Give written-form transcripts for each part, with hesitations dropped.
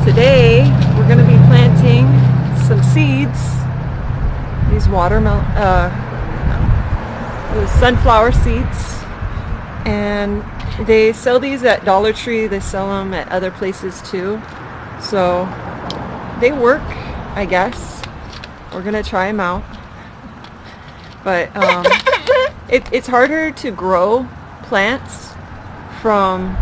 Today we're going to be planting some seeds, these sunflower seeds, and they sell these at Dollar Tree. They sell them at other places too, so they work, I guess. We're going to try them out, but it's harder to grow plants from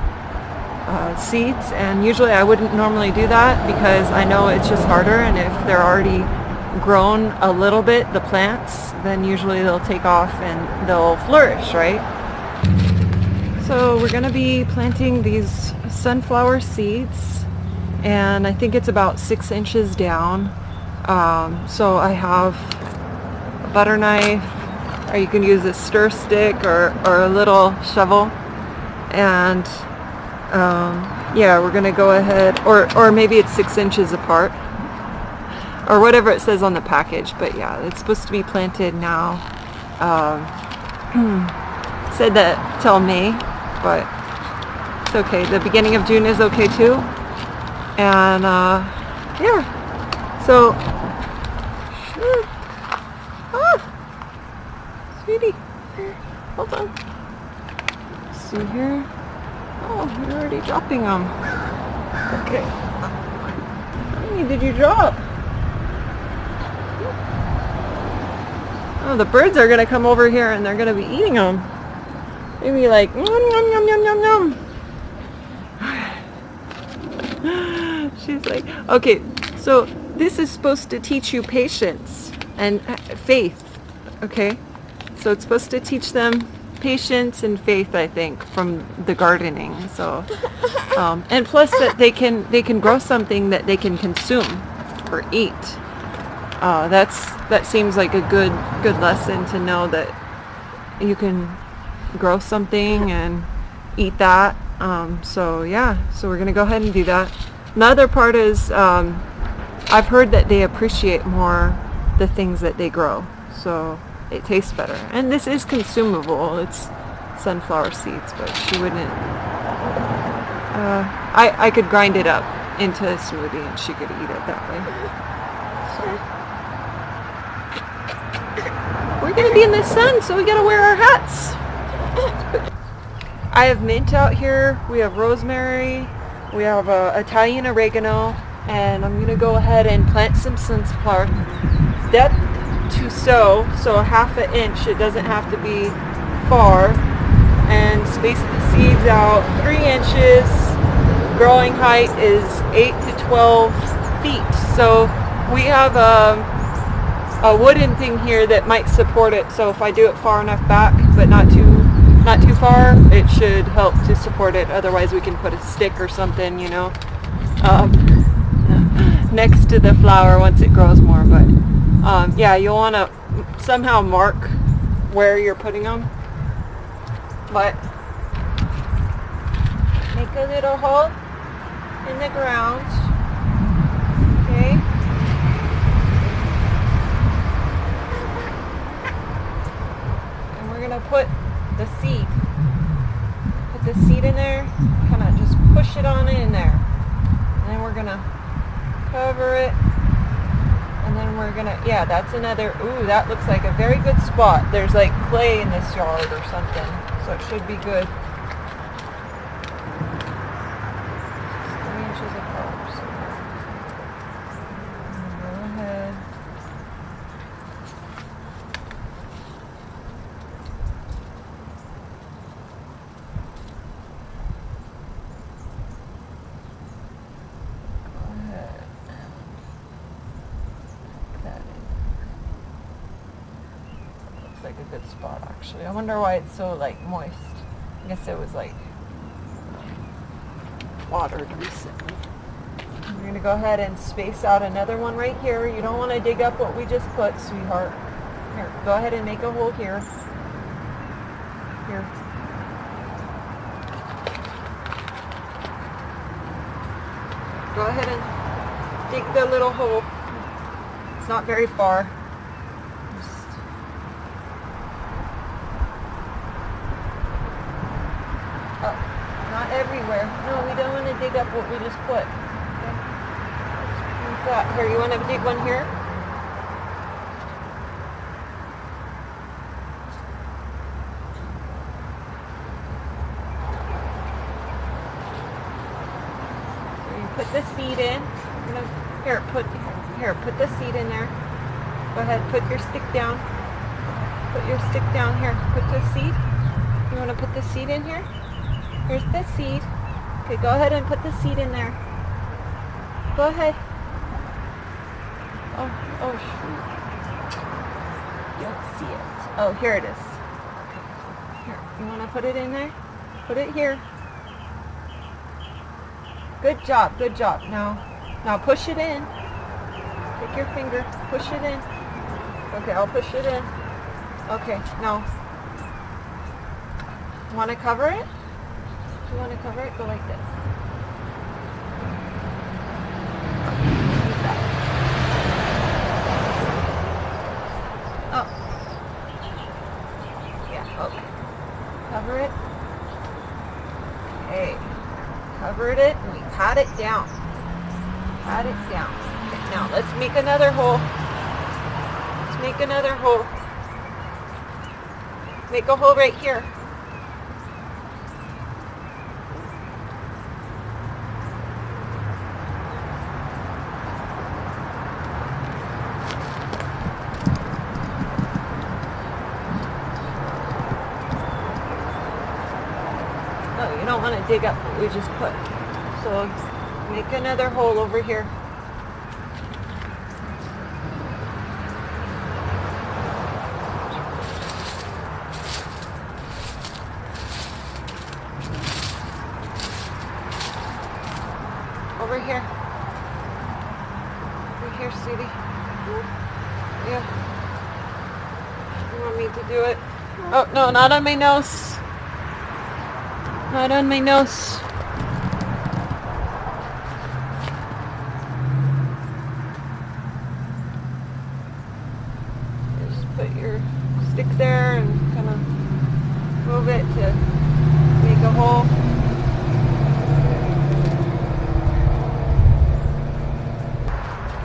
seeds, and usually I wouldn't normally do that because I know it's just harder, and if they're already grown a little bit, the plants, then usually they'll take off and they'll flourish, right? So we're going to be planting these sunflower seeds, and I think it's about 6 inches down. So I have a butter knife, or you can use a stir stick or a little shovel, and yeah, we're gonna go ahead, or maybe it's 6 inches apart, or whatever it says on the package, but yeah, it's supposed to be planted now. Said that till May, but it's okay. The beginning of June is okay too. And yeah, so sweetie, hold on. Let's see here. Oh, you're already dropping them. Okay. How many did you drop? Oh, the birds are going to come over here and they're going to be eating them. Maybe like, yum, yum, yum, yum, yum, yum. She's like, okay, so this is supposed to teach you patience and faith, okay? So it's supposed to teach them patience and faith, I think, from the gardening. So, and plus that they can grow something that they can consume or eat. That seems like a good lesson to know, that you can grow something and eat that. So yeah, so we're gonna go ahead and do that. Another part is I've heard that they appreciate more the things that they grow, so it tastes better. And this is consumable. It's sunflower seeds, but she wouldn't. I could grind it up into a smoothie and she could eat it that way. We're gonna be in the sun, so we gotta wear our hats. I have mint out here, we have rosemary, we have Italian oregano, and I'm gonna go ahead and plant some sunflower. Depth to sow, so 1/2 inch, it doesn't have to be far, and space the seeds out 3 inches. Growing height is 8 to 12 feet, so we have a wooden thing here that might support it, so if I do it far enough back but not too far, it should help to support it. Otherwise we can put a stick or something, you know, next to the flower once it grows more. But yeah, you'll want to somehow mark where you're putting them, but make a little hole in the ground, okay? And we're gonna put the seed in there, kind of just push it on in there, and then we're gonna cover it, and then we're gonna, yeah, that's another, ooh, that looks like a very good spot. There's like clay in this yard or something, so it should be good. 3 inches apart, so go ahead. Like a good spot, actually. I wonder why it's so like moist. I guess it was like watered recently. We're gonna go ahead and space out another one right here. You don't want to dig up what we just put, sweetheart. Here, go ahead and make a hole here. Here. Go ahead and dig the little hole. It's not very far. Not everywhere. No, we don't want to dig up what we just put. Okay? Yeah, here, you want to dig one here? Put the seed in. Here, put the seed in there. Go ahead, put your stick down. Put your stick down here. Put the seed. You want to put the seed in here? Here's the seed. Okay, go ahead and put the seed in there. Go ahead. Oh shoot. You don't see it. Oh, here it is. Here, you want to put it in there? Put it here. Good job, good job. Now push it in. Take your finger, push it in. Okay, I'll push it in. Okay, now, want to cover it? You want to cover it? Go like this. Oh. Yeah, okay. Cover it. Okay. Covered it and we pat it down. Pat it down. Okay, now let's make another hole. Let's make another hole. Make a hole right here. No, you don't want to dig up what we just put. So make another hole over here. Over here. Over here, sweetie. Yeah. You want me to do it? Oh, no, not on my nose. Not on my nose. Just put your stick there and kind of move it to make a hole.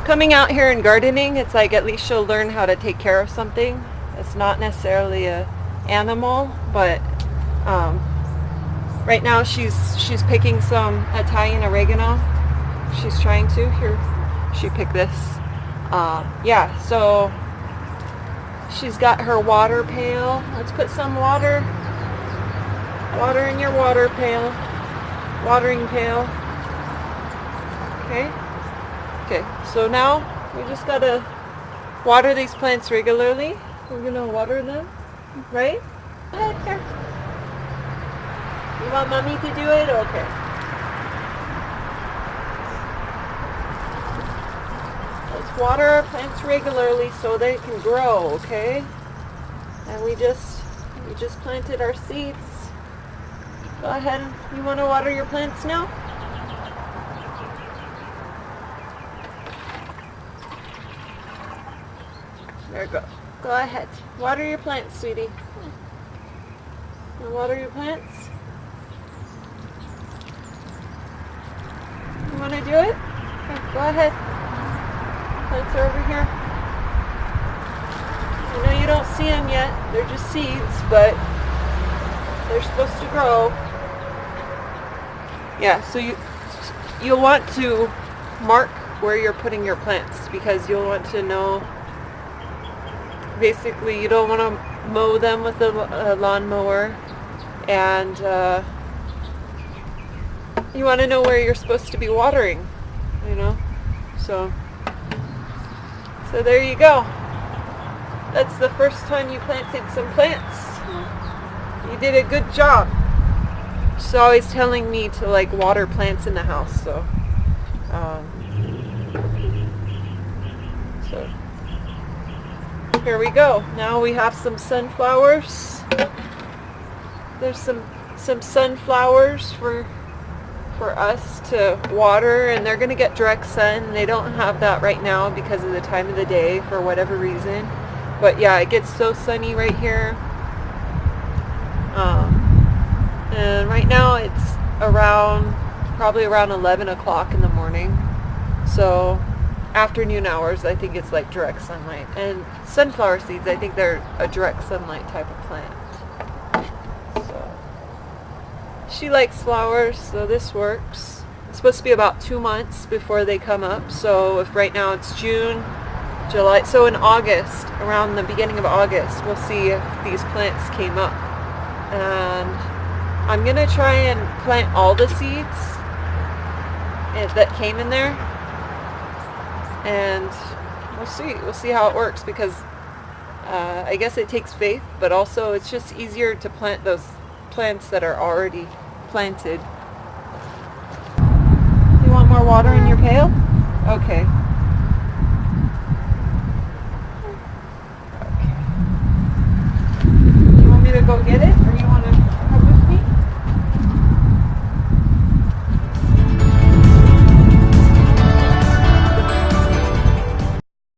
Coming out here and gardening, it's like at least you'll learn how to take care of something. It's not necessarily an animal, but right now she's picking some Italian oregano. She's trying to. Here, she picked this. Yeah, so she's got her water pail. Let's put some water in your water pail. Watering pail. Okay. Okay, so now we just gotta water these plants regularly. We're gonna water them, right? Go ahead, here. You want mommy to do it? Okay. Let's water our plants regularly so they can grow, okay? And we just planted our seeds. Go ahead. You want to water your plants now? There you go. Go ahead. Water your plants, sweetie. You want to water your plants? You want to do it? Okay, go ahead. Plants are over here. I know you don't see them yet. They're just seeds, but they're supposed to grow. Yeah, so you'll want to mark where you're putting your plants because you'll want to know. Basically, you don't want to mow them with a lawnmower, and you want to know where you're supposed to be watering, you know. So there you go. That's the first time you planted some plants. You did a good job. She's always telling me to like water plants in the house, so here we go. Now we have some sunflowers. There's some sunflowers for us to water, and they're going to get direct sun. They don't have that right now because of the time of the day for whatever reason. But yeah, it gets so sunny right here. And right now it's probably around 11 o'clock in the morning. So afternoon hours, I think it's like direct sunlight. And sunflower seeds, I think they're a direct sunlight type of plant. So she likes flowers, so this works. It's supposed to be about 2 months before they come up. So if right now it's June, July, so in August, around the beginning of August, we'll see if these plants came up. And I'm gonna try and plant all the seeds that came in there, and we'll see how it works, because I guess it takes faith, but also it's just easier to plant those plants that are already planted. You want more water in your pail? Okay. You want me to go get it?